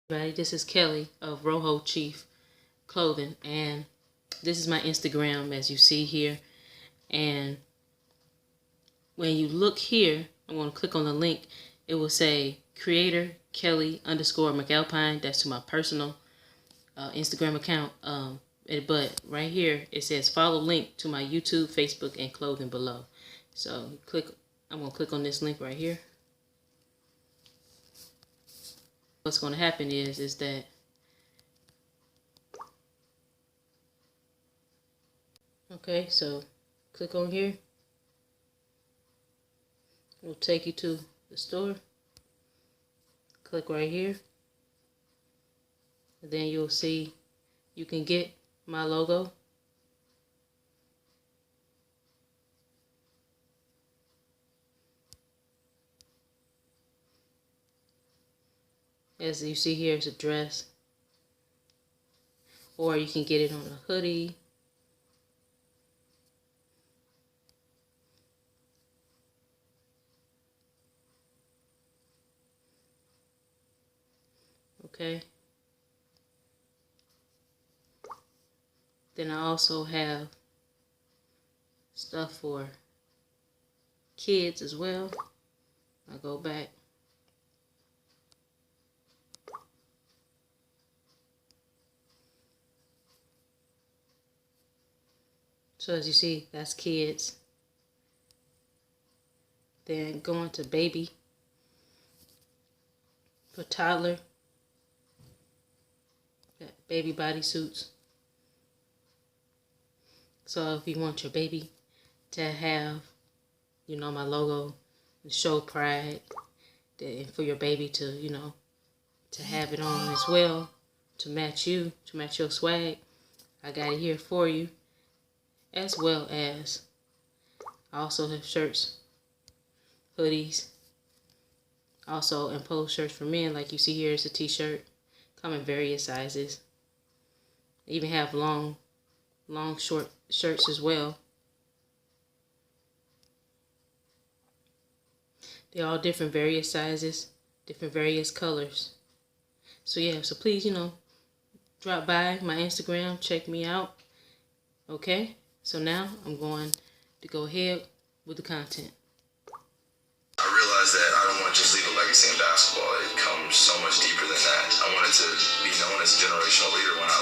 Everybody, this is Kelly of Roho Chief Clothing, and this is my Instagram, as you see here. And when you look here, I'm going to click on the link. It will say creator Kelly _ McAlpine. That's to my personal Instagram account. But right here it says follow link to my YouTube, Facebook, and clothing below. So I'm going to click on this link right here. What's going to happen is that okay, so click on here. It'll take you to the store. Click right here. And then you'll see you can get my logo. As you see here, it's a dress. Or you can get it on a hoodie. Okay. Then I also have stuff for kids as well. I'll go back. So as you see, that's kids. Then going to baby. For toddler. Got baby bodysuits. So if you want your baby to have, my logo, show pride, and for your baby to, to have it on as well, to match you, to match your swag, I got it here for you. As well as I also have shirts, hoodies, also and polo shirts for men. Like you see here, it's a t-shirt, come in various sizes. I even have long short shirts as well. They're all different various sizes, different various colors. So yeah, so please, drop by my Instagram, check me out. Okay? So now I'm going to go ahead with the content. I realized that I don't want to just leave a legacy in basketball. It comes so much deeper than that. I wanted to be known as a generational leader when I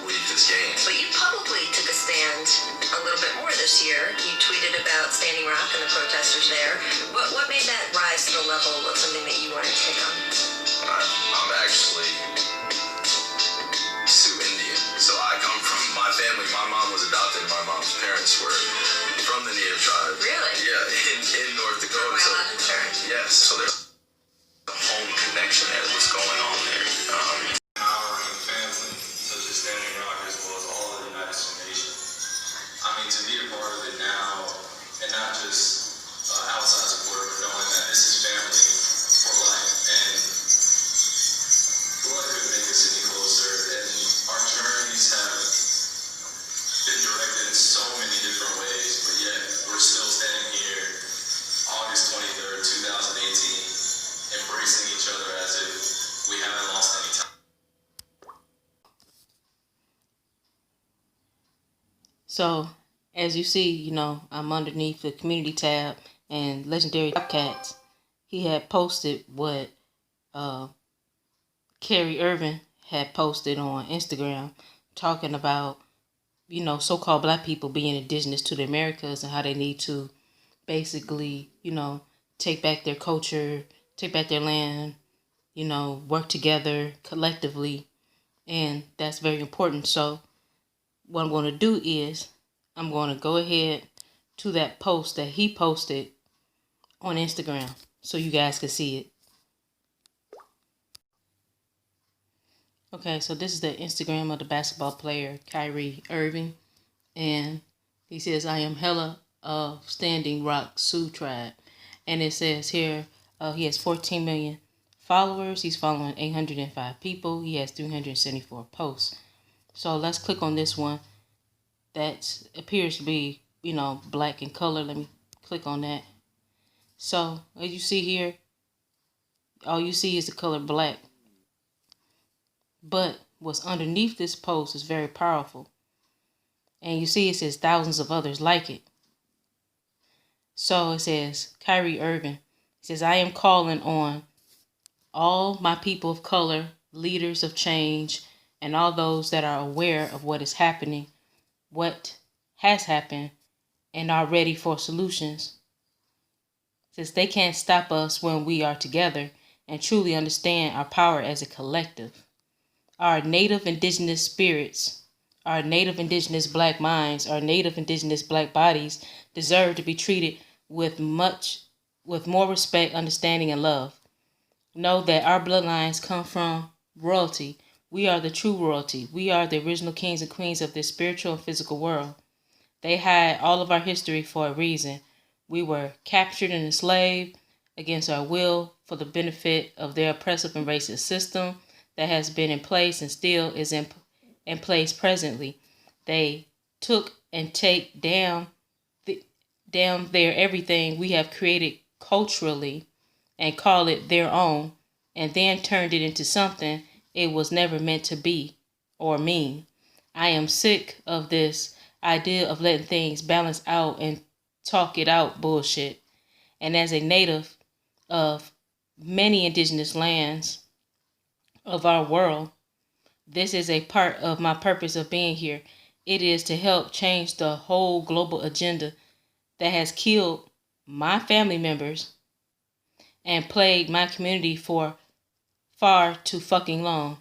leave this game. But you publicly took a stand a little bit more this year. You tweeted about Standing Rock and the protesters there. What made that rise to the level of something that you wanted to take on? I'm actually Sioux Indian. So I come from my family. My mom was adopted. My mom's parents were from the Native tribe. Really? Yeah, in North Dakota. So, yes, so there's a home connection there. What's going on there? Empowering family, such as Standing Rock, as well as all of the United Nations. I mean, to be a part of it now, and not just outside support, but knowing that this is family for life, and blood could make us any closer, and our journeys have been directed in so many different ways, but yet we're still standing here, August 23rd, 2018, embracing each other as if we haven't lost any time. So as you see, I'm underneath the community tab, and Legendary Cats, he had posted what Kyrie Irving had posted on Instagram, talking about so-called black people being indigenous to the Americas and how they need to basically take back their culture, take back their land, work together collectively, and that's very important. So what I'm going to do is I'm going to go ahead to that post that he posted on Instagram so you guys can see it. Okay, so this is the Instagram of the basketball player Kyrie Irving, and he says, I am hella of Standing Rock Sioux tribe. And it says here, he has 14 million followers. He's following 805 people. He has 374 posts. So let's click on this one that appears to be, black in color. Let me click on that. So as you see here, all you see is the color black. But what's underneath this post is very powerful. And you see it says thousands of others like it. So it says, Kyrie Irving. It says, I am calling on all my people of color, leaders of change, and all those that are aware of what is happening, what has happened, and are ready for solutions. Since they can't stop us when we are together and truly understand our power as a collective. Our native indigenous spirits, our native indigenous black minds, our native indigenous black bodies deserve to be treated with more respect, understanding, and love. Know that our bloodlines come from royalty. We are the true royalty. We are the original kings and queens of this spiritual and physical world. They hide all of our history for a reason. We were captured and enslaved against our will for the benefit of their oppressive and racist system that has been in place and still is in place presently. They took and take down their everything we have created culturally and call it their own, and then turned it into something it was never meant to be or mean. I am sick of this idea of letting things balance out and talk it out bullshit. And as a native of many indigenous lands of our world, this is a part of my purpose of being here. It is to help change the whole global agenda that has killed my family members and plagued my community for far too fucking long.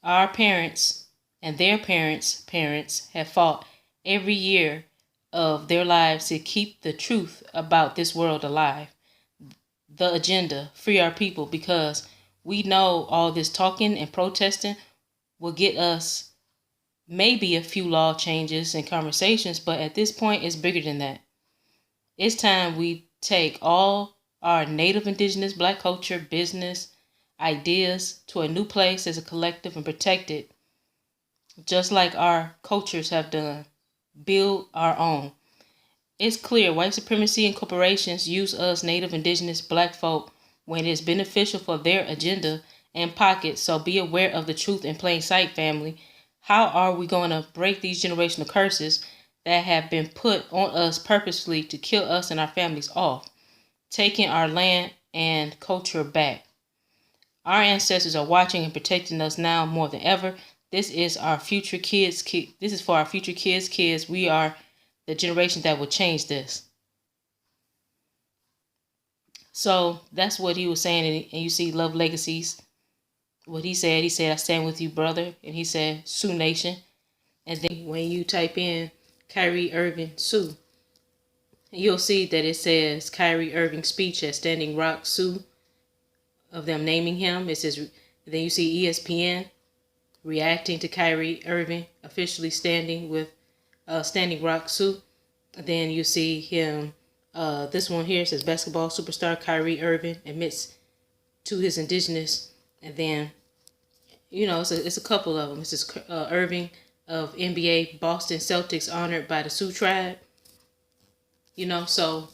Our parents and their parents have fought every year of their lives to keep the truth about this world alive. The agenda, free our people, because we know all this talking and protesting will get us maybe a few law changes and conversations, but at this point it's bigger than that. It's time we take all our native indigenous black culture, business, ideas to a new place as a collective and protect it, just like our cultures have done. Build our own. It's clear white supremacy and corporations use us native indigenous black folk when it's beneficial for their agenda and pockets, so be aware of the truth in plain sight, family. How are we going to break these generational curses that have been put on us purposefully to kill us and our families off, taking our land and culture back? Our ancestors are watching and protecting us now more than ever. This is our future kids. This is for our future kids. We are the generation that will change this. So that's what he was saying. And you see Love Legacies. What he said, I stand with you, brother. And he said, Sioux Nation. And then when you type in Kyrie Irving Sioux, you'll see that it says Kyrie Irving speech at Standing Rock Sioux, of them naming him. It says, then you see ESPN reacting to Kyrie Irving officially standing with Standing Rock Sioux. Then you see him, this one here says basketball superstar Kyrie Irving admits to his indigenous. And then, it's a couple of them. It says Irving of NBA Boston Celtics honored by the Sioux tribe. So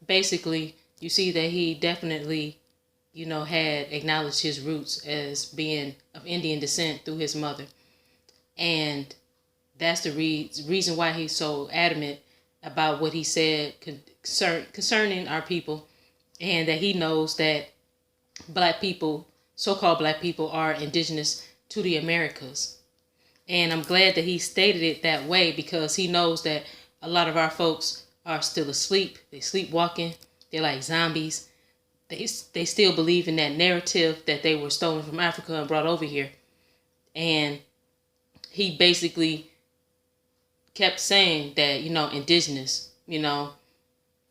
basically you see that he definitely, had acknowledged his roots as being of Indian descent through his mother. And that's the reason why he's so adamant about what he said concerning our people, and that he knows that black people, so-called black people, are indigenous to the Americas. And I'm glad that he stated it that way, because he knows that a lot of our folks are still asleep. They sleepwalking. They're like zombies. They still believe in that narrative that they were stolen from Africa and brought over here. And he basically kept saying that, indigenous, the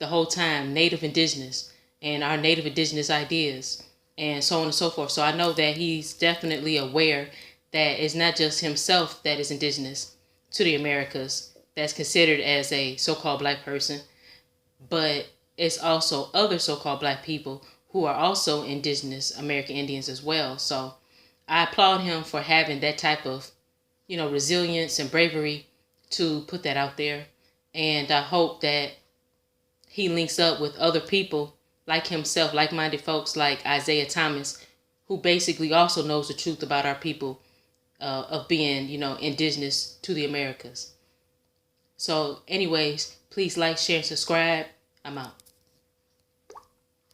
whole time, native indigenous, and our native indigenous ideas, and so on and so forth. So I know that he's definitely aware that it's not just himself that is indigenous to the Americas, that's considered as a so-called black person, but it's also other so-called black people who are also indigenous American Indians as well. So I applaud him for having that type of, resilience and bravery to put that out there. And I hope that he links up with other people like himself, like-minded folks like Isaiah Thomas, who basically also knows the truth about our people of being, indigenous to the Americas. So anyways, please like, share, and subscribe. I'm out.